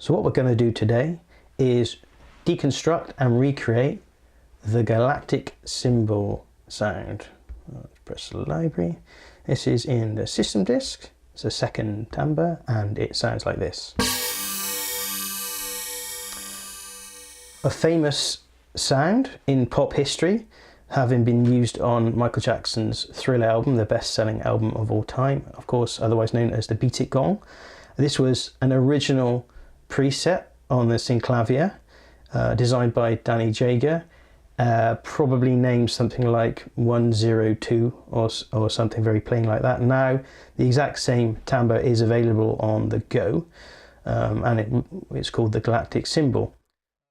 So what we're going to do today is deconstruct and recreate the Galactic Cymbal sound. Let's press the library. This is in the system disk. It's a second timbre and it sounds like this. A famous sound in pop history, having been used on Michael Jackson's Thriller album, the best-selling album of all time, of course, otherwise known as the Beat It Gong. This was an original preset on the Synclavier, designed by Denny Jaeger, probably named something like 102 or something very plain like that. Now, the exact same timbre is available on the Go, and it's called the Galactic Cymbal.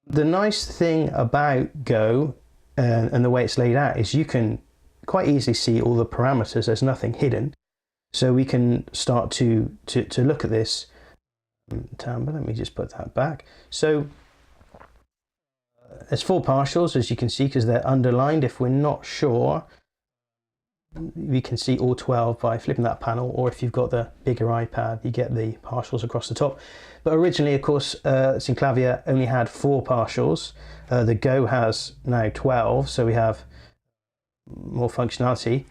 The nice thing about Go and the way it's laid out is you can quite easily see all the parameters. There's nothing hidden, so we can start to look at this timbre. Let me just put that back. So there's 4 partials, as you can see, because they're underlined. If we're not sure, we can see all 12 by flipping that panel, or if you've got the bigger iPad, you get the partials across the top. But originally, of course, Synclavier only had 4 partials. The Go has now 12, so we have more functionality.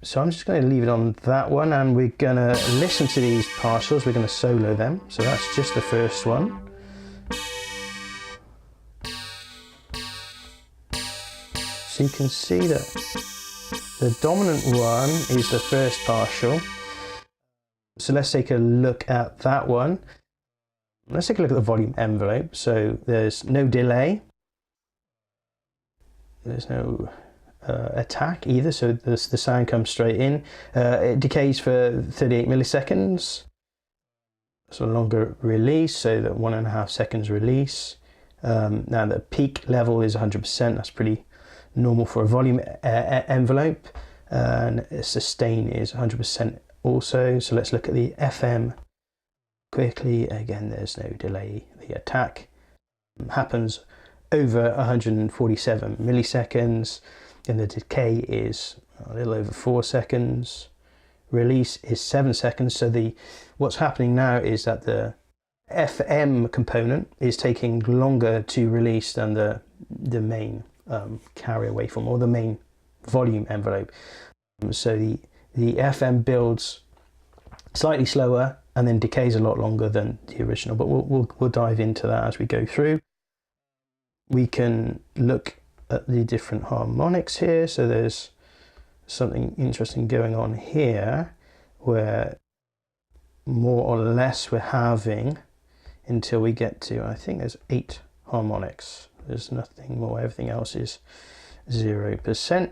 So I'm just going to leave it on that one, and we're going to listen to these partials. We're going to solo them. So that's just the first one. So you can see that the dominant one is the first partial. So let's take a look at that one. Let's take a look at the volume envelope. So there's no delay. There's no attack either, so the sound comes straight in. It decays for 38 milliseconds. So a longer release, so that 1.5 seconds release. Now the peak level is 100%. That's pretty normal for a volume envelope, and sustain is 100% also. So let's look at the FM quickly. Again, there's no delay. The attack happens over 147 milliseconds, and the decay is a little over 4 seconds. Release is 7 seconds. So what's happening now is that the FM component is taking longer to release than the main carrier waveform, or the main volume envelope. So the FM builds slightly slower and then decays a lot longer than the original, but we'll dive into that as we go through. We can look at the different harmonics here. So there's something interesting going on here, where more or less we're having, until we get to, I think there's 8 harmonics. There's nothing more, everything else is 0%.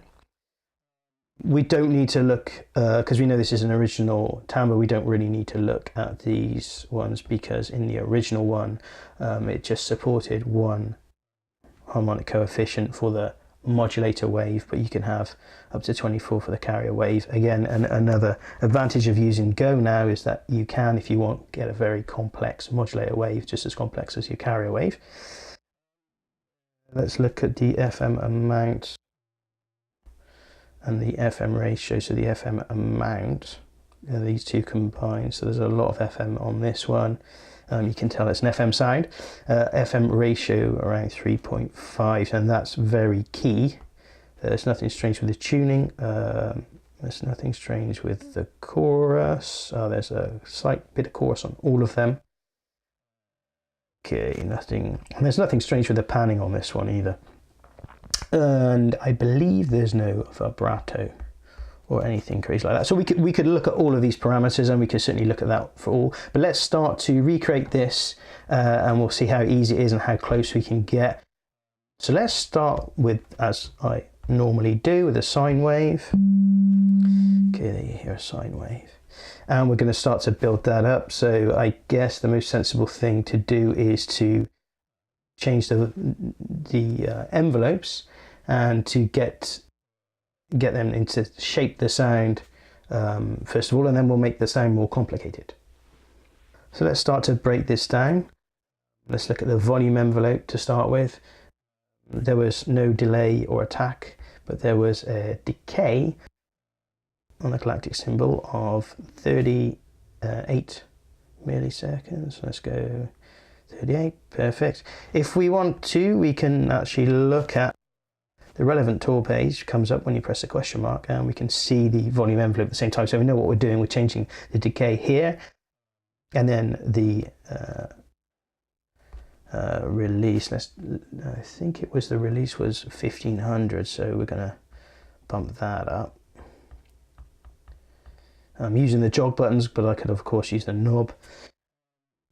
We don't need to look, because we know this is an original timbre, we don't really need to look at these ones, because in the original one, it just supported 1 harmonic coefficient for the modulator wave, but you can have up to 24 for the carrier wave. Again, another advantage of using Go now is that you can, if you want, get a very complex modulator wave, just as complex as your carrier wave. Let's look at the FM amount and the FM ratio. So the FM amount, these two combined, so there's a lot of FM on this one. You can tell it's an FM sound. FM ratio around 3.5, and that's very key. There's nothing strange with the tuning. There's nothing strange with the chorus. There's a slight bit of chorus on all of them. Okay, there's nothing strange with the panning on this one either. And I believe there's no vibrato or anything crazy like that. So we could look at all of these parameters, and we could certainly look at that for all. But let's start to recreate this, and we'll see how easy it is and how close we can get. So let's start with, as I normally do, with a sine wave. Okay, there you hear a sine wave. And we're going to start to build that up. So I guess the most sensible thing to do is to change the envelopes, and to get them into shape the sound first of all, and then we'll make the sound more complicated. So let's start to break this down. Let's look at the volume envelope to start with. There was no delay or attack, but there was a decay on the Galactic Cymbal of 38 milliseconds. Let's go 38, perfect. If we want to, we can actually look at the relevant tool page, comes up when you press the question mark, and we can see the volume envelope at the same time. So we know what we're doing. We're changing the decay here, and then the release. I think it was the release was 1500, so we're going to bump that up. I'm using the jog buttons, but I could of course use the knob.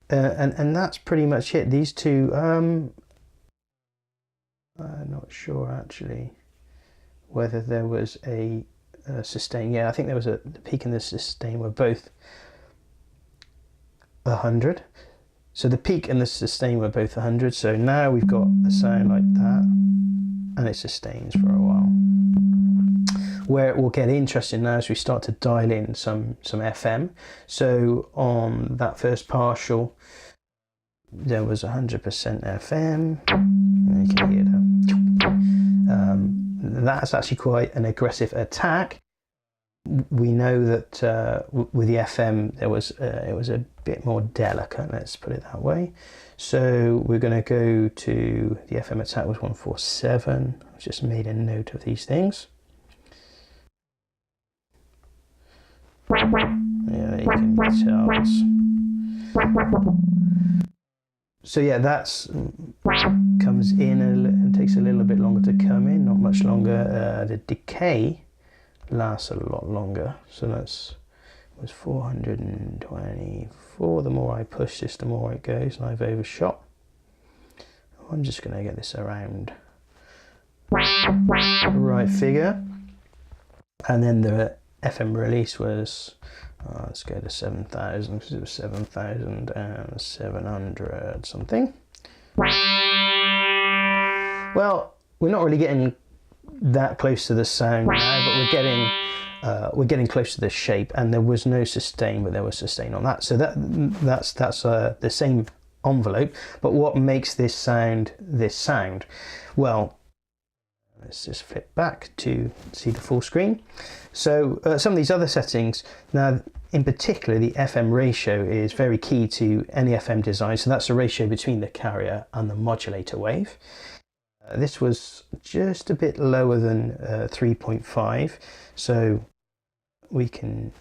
And that's pretty much it. These two, I'm not sure actually whether there was a sustain. Yeah, I think there was the peak and the sustain were both 100. So the peak and the sustain were both 100. So now we've got a sound like that, and it sustains for a while. Where it will get interesting now as we start to dial in some FM. So on that first partial, there was 100% FM. You can hear that. That's actually quite an aggressive attack. We know that with the FM, it was a bit more delicate. Let's put it that way. So we're going to go to the FM attack was 147. I've just made a note of these things. Yeah, you can tell. So yeah, that's comes in and takes a little bit longer to come in, not much longer. The decay lasts a lot longer. So was 424. The more I push this, the more it goes, and I've overshot. I'm just going to get this around the right figure, and then the FM release was, let's go to 7,000 because it was 7,700 something. Well, we're not really getting that close to the sound now, but we're getting close to the shape, and there was no sustain, but there was sustain on that. So that's the same envelope. But what makes this sound? Well, let's just flip back to see the full screen. So some of these other settings, now in particular the FM ratio is very key to any FM design. So that's the ratio between the carrier and the modulator wave. This was just a bit lower than 3.5, so we can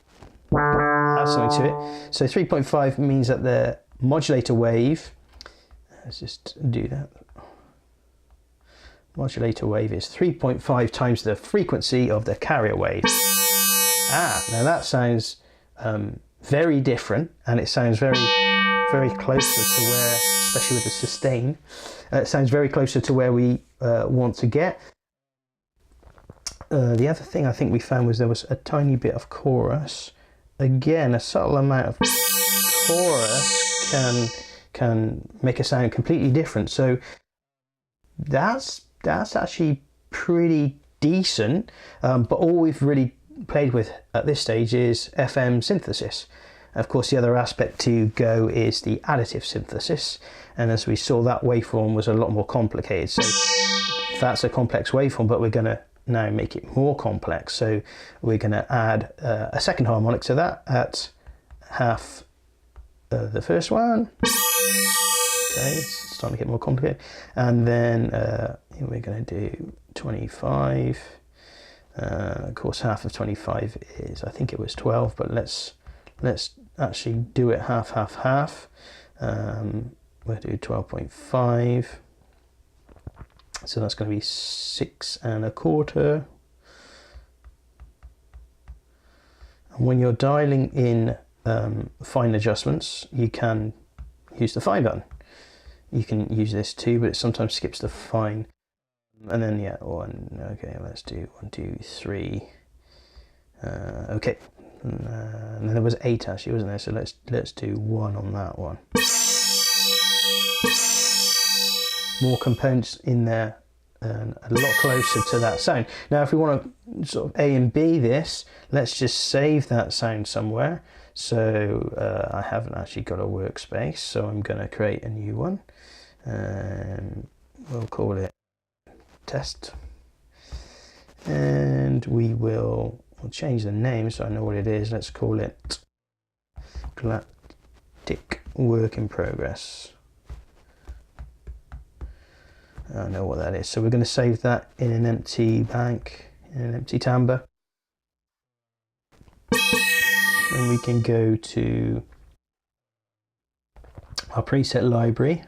add something to it. So 3.5 means that the modulator wave, let's just do that. Modulator wave is 3.5 times the frequency of the carrier wave. Now that sounds very different, and it sounds very closer to where, especially with the sustain, it sounds very closer to where we want to get. The other thing I think we found was there was a tiny bit of chorus. Again, a subtle amount of chorus can make a sound completely different. So that's actually pretty decent, but all we've really played with at this stage is FM synthesis. Of course, the other aspect to Go is the additive synthesis, and as we saw, that waveform was a lot more complicated. So that's a complex waveform, but we're going to now make it more complex. So we're going to add a second harmonic to that at half the first one. Okay, it's starting to get more complicated, and then we're going to do 25. Of course, half of 25 is, I think it was 12, but let's actually do it half. We'll do 12.5. So that's going to be 6 1/4. And when you're dialing in fine adjustments, you can use the fine button. You can use this too, but it sometimes skips the fine. And then yeah, okay, let's do 1, 2, 3. Okay, and then there was 8 actually, wasn't there? So let's do 1 on that one. More components in there, and a lot closer to that sound. Now, if we want to sort of A and B this, let's just save that sound somewhere. So I haven't actually got a workspace, so I'm going to create a new one. We'll call it test, and we'll change the name so I know what it is. Let's call it Galactic Work in Progress. I know what that is. So we're going to save that in an empty bank, in an empty timbre. And we can go to our preset library,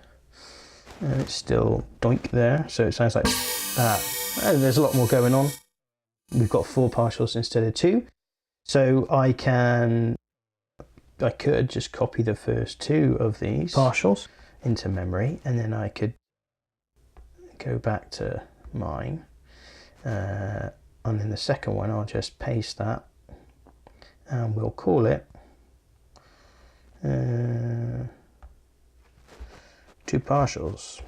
and it's still doink there, so it sounds like that. And there's a lot more going on. We've got 4 partials instead of 2, so I could just copy the first 2 of these partials into memory, and then I could go back to mine, and in the second one I'll just paste that, and we'll call it 2 partials.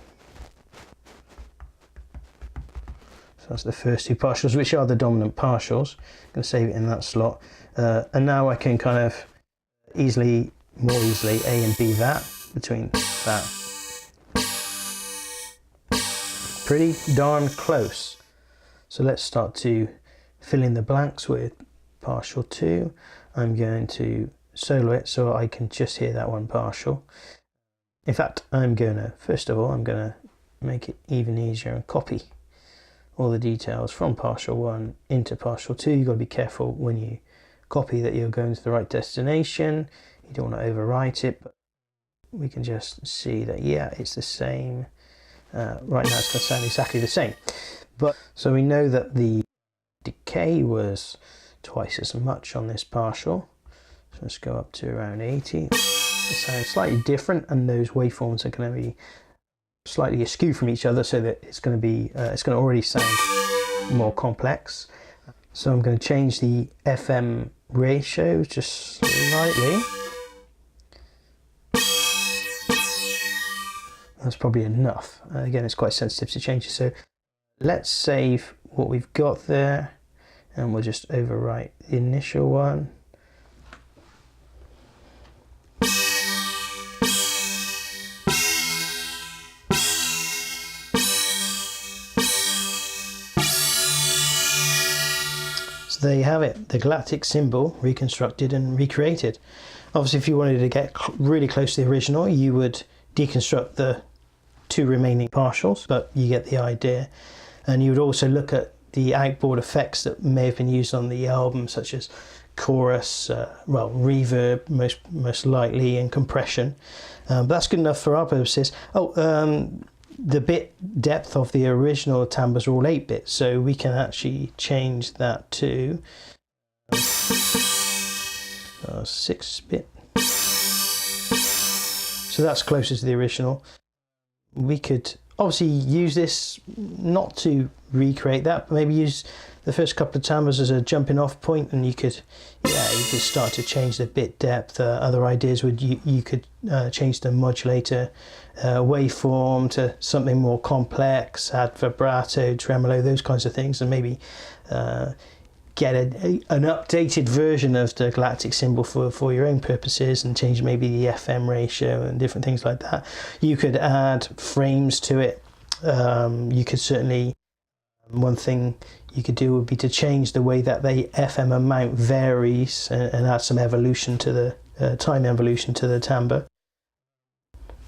So that's the first 2 partials, which are the dominant partials. I'm going to save it in that slot, and now I can kind of more easily A and B that between that. Pretty darn close. So let's start to fill in the blanks with partial 2. I'm going to solo it so I can just hear that one partial. In fact, first of all, I'm going to make it even easier and copy all the details from partial 1 into partial 2. You've got to be careful when you copy that you're going to the right destination. You don't want to overwrite it, but we can just see that, yeah, it's the same. Right now it's going to sound exactly the same. But so we know that the decay was twice as much on this partial. So let's go up to around 80. It sounds slightly different, and those waveforms are going to be slightly askew from each other, so that it's going to already sound more complex. So I'm going to change the FM ratio just slightly. That's probably enough. Again, it's quite sensitive to changes, so let's save what we've got there, and we'll just overwrite the initial one. So there you have it, the Galactic Cymbal reconstructed and recreated. Obviously, if you wanted to get really close to the original, you would deconstruct the 2 remaining partials, but you get the idea. And you would also look at the outboard effects that may have been used on the album, such as chorus, reverb most likely, and compression. But that's good enough for our purposes. The bit depth of the original timbres are all 8-bit, so we can actually change that to 6-bit. So that's closer to the original. We could obviously use this not to recreate that, but maybe use the first couple of timbres as a jumping off point, and you could start to change the bit depth. Other ideas would you could change the modulator waveform to something more complex, add vibrato, tremolo, those kinds of things, and maybe get an updated version of the Galactic Cymbal for your own purposes, and change maybe the FM ratio and different things like that. You could add frames to it. You could certainly, one thing you could do would be to change the way that the FM amount varies, and add some evolution to the time evolution to the timbre.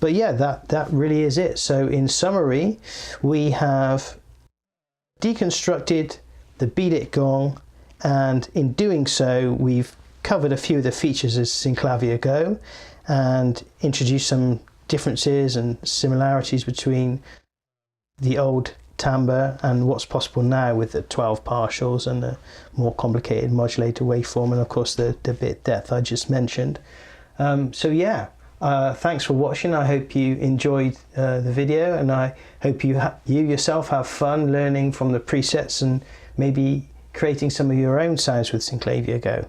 But yeah, that really is it. So in summary, we have deconstructed the Beat It Gong, and in doing so we've covered a few of the features of Synclavier Go and introduced some differences and similarities between the old timbre and what's possible now with the 12 partials and the more complicated modulator waveform, and of course the bit depth I just mentioned. So yeah, thanks for watching. I hope you enjoyed the video, and I hope you yourself have fun learning from the presets and maybe creating some of your own sounds with Synclavier Go.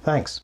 Thanks.